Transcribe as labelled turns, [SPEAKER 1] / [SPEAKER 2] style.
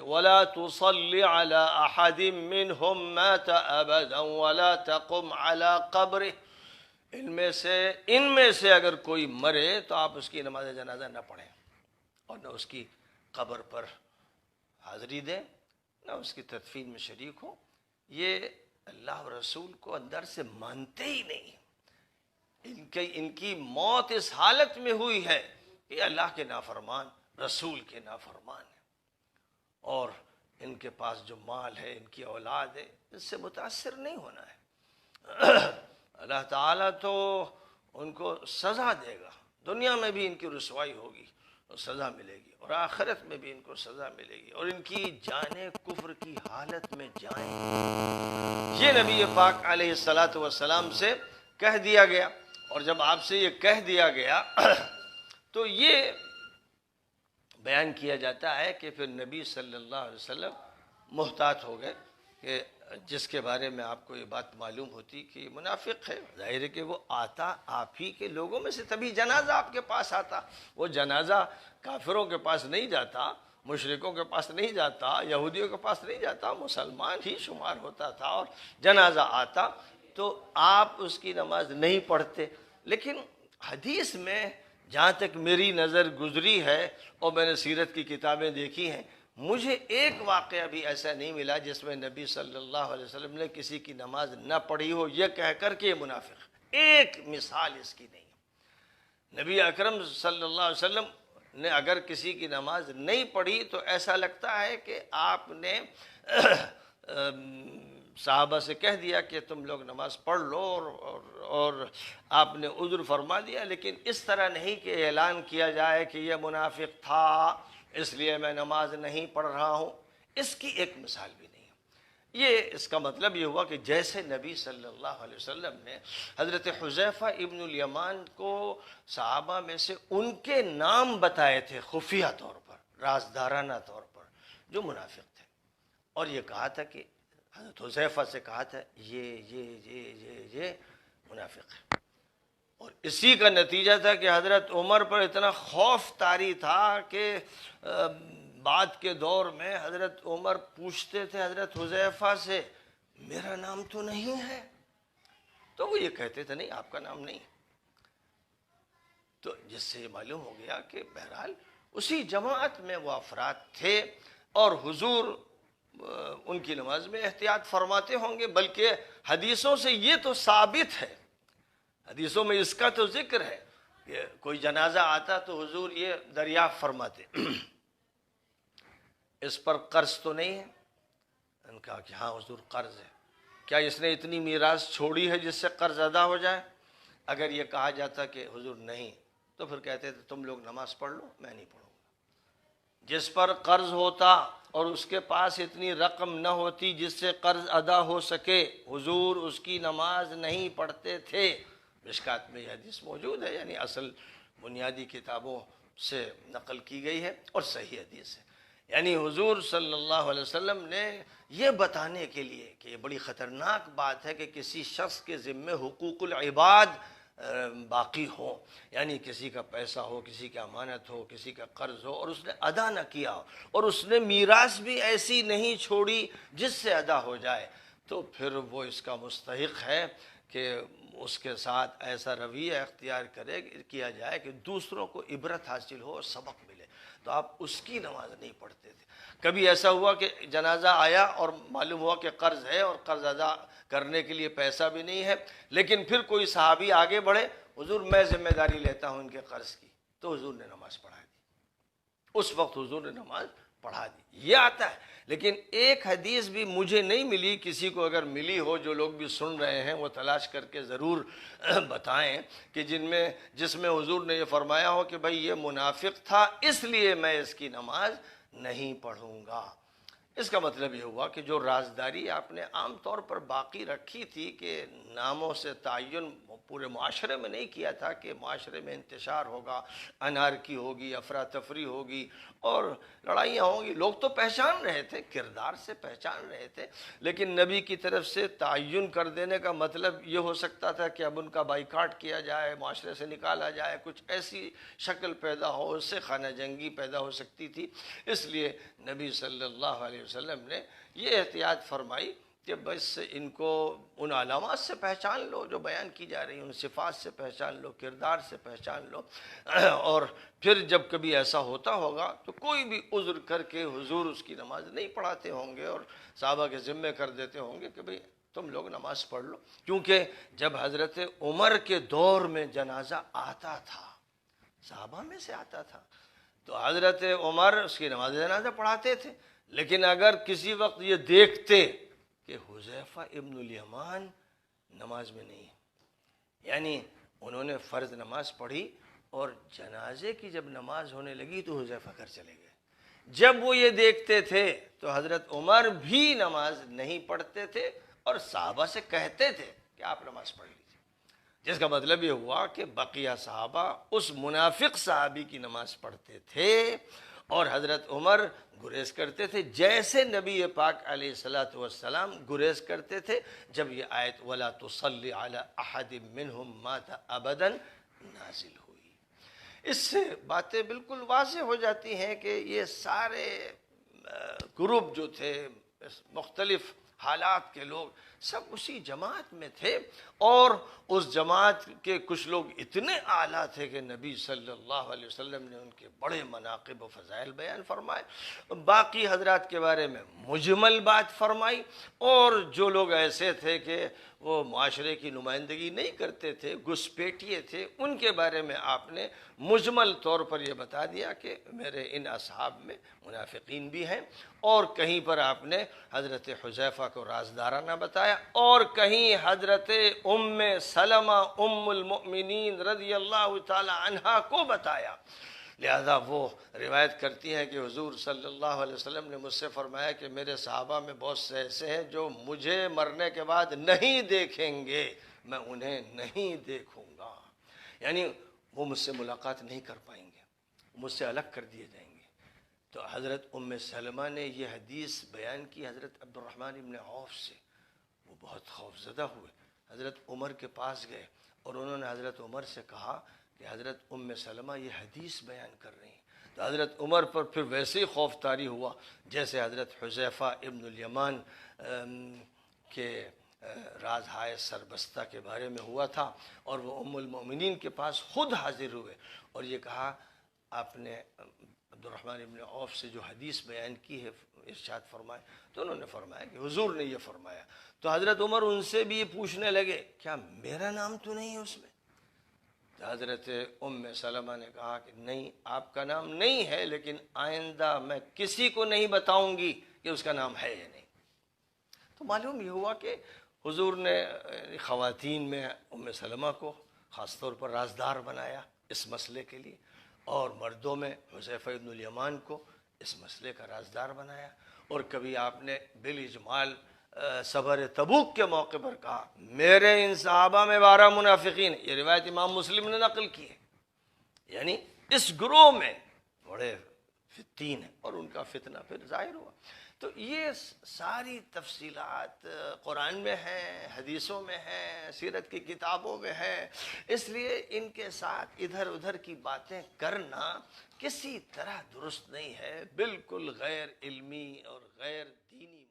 [SPEAKER 1] ولا تصلی علی احد منهم مات ابدا ولا تقم علی قبره، ان میں سے اگر کوئی مرے تو آپ اس کی نماز جنازہ نہ پڑھیں اور نہ اس کی قبر پر حاضری دیں، نہ اس کی تدفین میں شریک ہوں۔ یہ اللہ و رسول کو اندر سے مانتے ہی نہیں۔ ان کی موت اس حالت میں ہوئی ہے کہ اللہ کے نافرمان، رسول کے نافرمان ہیں، اور ان کے پاس جو مال ہے، ان کی اولاد ہے، اس سے متاثر نہیں ہونا ہے۔ اللہ تعالیٰ تو ان کو سزا دے گا، دنیا میں بھی ان کی رسوائی ہوگی اور سزا ملے گی، اور آخرت میں بھی ان کو سزا ملے گی، اور ان کی جانیں کفر کی حالت میں جائیں۔ یہ نبی پاک علیہ الصلاۃ والسلام سے کہہ دیا گیا، اور جب آپ سے یہ کہہ دیا گیا تو یہ بیان کیا جاتا ہے کہ پھر نبی صلی اللہ علیہ وسلم محتاط ہو گئے کہ جس کے بارے میں آپ کو یہ بات معلوم ہوتی کہ یہ منافق ہے، ظاہر ہے کہ وہ آتا آپ ہی کے لوگوں میں سے، تبھی جنازہ آپ کے پاس آتا۔ وہ جنازہ کافروں کے پاس نہیں جاتا، مشرکوں کے پاس نہیں جاتا، یہودیوں کے پاس نہیں جاتا، مسلمان ہی شمار ہوتا تھا، اور جنازہ آتا تو آپ اس کی نماز نہیں پڑھتے۔ لیکن حدیث میں جہاں تک میری نظر گزری ہے اور میں نے سیرت کی کتابیں دیکھی ہیں، مجھے ایک واقعہ بھی ایسا نہیں ملا جس میں نبی صلی اللہ علیہ وسلم نے کسی کی نماز نہ پڑھی ہو یہ کہہ کر کہ یہ منافق ہے۔ ایک مثال اس کی نہیں ہے۔ نبی اکرم صلی اللہ علیہ وسلم نے اگر کسی کی نماز نہیں پڑھی تو ایسا لگتا ہے کہ آپ نے صحابہ سے کہہ دیا کہ تم لوگ نماز پڑھ لو، اور آپ نے عذر فرما دیا، لیکن اس طرح نہیں کہ اعلان کیا جائے کہ یہ منافق تھا اس لیے میں نماز نہیں پڑھ رہا ہوں۔ اس کی ایک مثال بھی نہیں ہے۔ یہ اس کا مطلب یہ ہوا کہ جیسے نبی صلی اللہ علیہ وسلم نے حضرت حذیفہ ابن الیمان کو صحابہ میں سے ان کے نام بتائے تھے خفیہ طور پر، رازدارانہ طور پر، جو منافق تھے، اور یہ کہا تھا کہ حضرت حذیفہ سے کہا تھا یہ منافق ہے، اور اسی کا نتیجہ تھا کہ حضرت عمر پر اتنا خوف طاری تھا کہ بعد کے دور میں حضرت عمر پوچھتے تھے حضرت حذیفہ سے میرا نام تو نہیں ہے، تو وہ یہ کہتے تھے نہیں آپ کا نام نہیں۔ تو جس سے یہ معلوم ہو گیا کہ بہرحال اسی جماعت میں وہ افراد تھے، اور حضور ان کی نماز میں احتیاط فرماتے ہوں گے، بلکہ حدیثوں سے یہ تو ثابت ہے، حدیثوں میں اس کا تو ذکر ہے کہ کوئی جنازہ آتا تو حضور یہ دریافت فرماتے اس پر قرض تو نہیں ہے؟ ان کہا کہ ہاں حضور قرض ہے۔ کیا اس نے اتنی میراث چھوڑی ہے جس سے قرض ادا ہو جائے؟ اگر یہ کہا جاتا کہ حضور نہیں، تو پھر کہتے تھے تم لوگ نماز پڑھ لو، میں نہیں پڑھوں گا۔ جس پر قرض ہوتا اور اس کے پاس اتنی رقم نہ ہوتی جس سے قرض ادا ہو سکے، حضور اس کی نماز نہیں پڑھتے تھے۔ مشکات میں یہ حدیث موجود ہے، یعنی اصل بنیادی کتابوں سے نقل کی گئی ہے اور صحیح حدیث ہے۔ یعنی حضور صلی اللہ علیہ وسلم نے یہ بتانے کے لیے کہ یہ بڑی خطرناک بات ہے کہ کسی شخص کے ذمے حقوق العباد باقی ہو، یعنی کسی کا پیسہ ہو، کسی کی امانت ہو، کسی کا قرض ہو، اور اس نے ادا نہ کیا ہو، اور اس نے میراث بھی ایسی نہیں چھوڑی جس سے ادا ہو جائے، تو پھر وہ اس کا مستحق ہے کہ اس کے ساتھ ایسا رویہ اختیار کیا جائے کہ دوسروں کو عبرت حاصل ہو اور سبق ملے۔ تو آپ اس کی نماز نہیں پڑھتے تھے۔ کبھی ایسا ہوا کہ جنازہ آیا اور معلوم ہوا کہ قرض ہے اور قرض ادا کرنے کے لیے پیسہ بھی نہیں ہے، لیکن پھر کوئی صحابی آگے بڑھے، حضور میں ذمہ داری لیتا ہوں ان کے قرض کی، تو حضور نے نماز پڑھا دی، اس وقت حضور نے نماز پڑھا دی۔ یہ آتا ہے، لیکن ایک حدیث بھی مجھے نہیں ملی، کسی کو اگر ملی ہو، جو لوگ بھی سن رہے ہیں وہ تلاش کر کے ضرور بتائیں کہ جس میں حضور نے یہ فرمایا ہو کہ بھائی یہ منافق تھا اس لیے میں اس کی نماز نہیں پڑھوں گا۔ اس کا مطلب یہ ہوا کہ جو رازداری آپ نے عام طور پر باقی رکھی تھی کہ ناموں سے تعین پورے معاشرے میں نہیں کیا تھا کہ معاشرے میں انتشار ہوگا، انارکی ہوگی، افراتفری ہوگی اور لڑائیاں ہوں گی، لوگ تو پہچان رہے تھے، کردار سے پہچان رہے تھے، لیکن نبی کی طرف سے تعین کر دینے کا مطلب یہ ہو سکتا تھا کہ اب ان کا بائیکاٹ کیا جائے، معاشرے سے نکالا جائے، کچھ ایسی شکل پیدا ہو، اس سے خانہ جنگی پیدا ہو سکتی تھی۔ اس لیے نبی صلی اللہ علیہ وسلم نے یہ احتیاط فرمائی کہ بس ان کو ان علامات سے پہچان لو جو بیان کی جا رہی ہیں، ان صفات سے پہچان لو، کردار سے پہچان لو، اور پھر جب کبھی ایسا ہوتا ہوگا تو کوئی بھی عذر کر کے حضور اس کی نماز نہیں پڑھاتے ہوں گے اور صحابہ کے ذمے کر دیتے ہوں گے کہ بھئی تم لوگ نماز پڑھ لو، کیونکہ جب حضرت عمر کے دور میں جنازہ آتا تھا، صحابہ میں سے آتا تھا، تو حضرت عمر اس کی نماز جنازہ پڑھاتے تھے، لیکن اگر کسی وقت یہ دیکھتے کہ حذیفہ ابن الیمان نماز میں نہیں ہے، یعنی انہوں نے فرض نماز پڑھی اور جنازے کی جب نماز ہونے لگی تو حذیفہ گھر چلے گئے، جب وہ یہ دیکھتے تھے تو حضرت عمر بھی نماز نہیں پڑھتے تھے اور صحابہ سے کہتے تھے کہ آپ نماز پڑھ لیجیے، جس کا مطلب یہ ہوا کہ بقیہ صحابہ اس منافق صحابی کی نماز پڑھتے تھے اور حضرت عمر گریز کرتے تھے، جیسے نبی پاک علیہ الصلوۃ والسلام گریز کرتے تھے جب یہ آیت وَلَا تُصَلِّ عَلَىٰ أَحَدٍ مِّنْهُمْ مَاتَ أَبَدًا نازل ہوئی۔ اس سے باتیں بالکل واضح ہو جاتی ہیں کہ یہ سارے گروپ جو تھے، مختلف حالات کے لوگ، سب اسی جماعت میں تھے، اور اس جماعت کے کچھ لوگ اتنے اعلیٰ تھے کہ نبی صلی اللہ علیہ وسلم نے ان کے بڑے مناقب و فضائل بیان فرمائے، باقی حضرات کے بارے میں مجمل بات فرمائی، اور جو لوگ ایسے تھے کہ وہ معاشرے کی نمائندگی نہیں کرتے تھے، گھسپیٹیے تھے، ان کے بارے میں آپ نے مجمل طور پر یہ بتا دیا کہ میرے ان اصحاب میں منافقین بھی ہیں، اور کہیں پر آپ نے حضرت حذیفہ کو رازدارانہ بتایا، اور کہیں حضرت ام سلمہ ام المؤمنین رضی اللہ تعالی عنہا کو بتایا۔ لہذا وہ روایت کرتی ہیں کہ حضور صلی اللہ علیہ وسلم نے مجھ سے فرمایا کہ میرے صحابہ میں بہت سے ایسے ہیں جو مجھے مرنے کے بعد نہیں دیکھیں گے، میں انہیں نہیں دیکھوں گا، یعنی وہ مجھ سے ملاقات نہیں کر پائیں گے، مجھ سے الگ کر دیے جائیں گے۔ تو حضرت ام سلمہ نے یہ حدیث بیان کی حضرت عبد الرحمن ابن عوف سے، وہ بہت خوفزدہ ہوئے، حضرت عمر کے پاس گئے اور انہوں نے حضرت عمر سے کہا کہ حضرت ام سلمہ یہ حدیث بیان کر رہی ہیں، تو حضرت عمر پر پھر ویسے ہی خوف طاری ہوا جیسے حضرت حذیفہ ابن الیمان کے راز ہائے سربستہ کے بارے میں ہوا تھا، اور وہ ام المؤمنین کے پاس خود حاضر ہوئے اور یہ کہا آپ نے عبد الرحمن ابن عوف سے جو حدیث بیان کی ہے ارشاد فرمائے، تو انہوں نے فرمایا کہ حضور نے یہ فرمایا، تو حضرت عمر ان سے بھی یہ پوچھنے لگے کیا میرا نام تو نہیں ہے اس میں؟ تو حضرت ام سلمہ نے کہا کہ نہیں، آپ کا نام نہیں ہے، لیکن آئندہ میں کسی کو نہیں بتاؤں گی کہ اس کا نام ہے یا نہیں۔ تو معلوم یہ ہوا کہ حضور نے خواتین میں ام سلمہ کو خاص طور پر رازدار بنایا اس مسئلے کے لیے، اور مردوں میں حذیفہ ابن الیمان کو اس مسئلے کا رازدار بنایا، اور کبھی آپ نے بالاجمال صبر تبوک کے موقع پر کہا میرے ان صحابہ میں 12 منافقین، یہ روایت امام مسلم نے نقل کی ہے، یعنی اس گروہ میں بڑے فتین ہیں، اور ان کا فتنہ پھر ظاہر ہوا۔ تو یہ ساری تفصیلات قرآن میں ہیں، حدیثوں میں ہیں، سیرت کی کتابوں میں ہیں، اس لیے ان کے ساتھ ادھر ادھر کی باتیں کرنا کسی طرح درست نہیں ہے، بالکل غیر علمی اور غیر دینی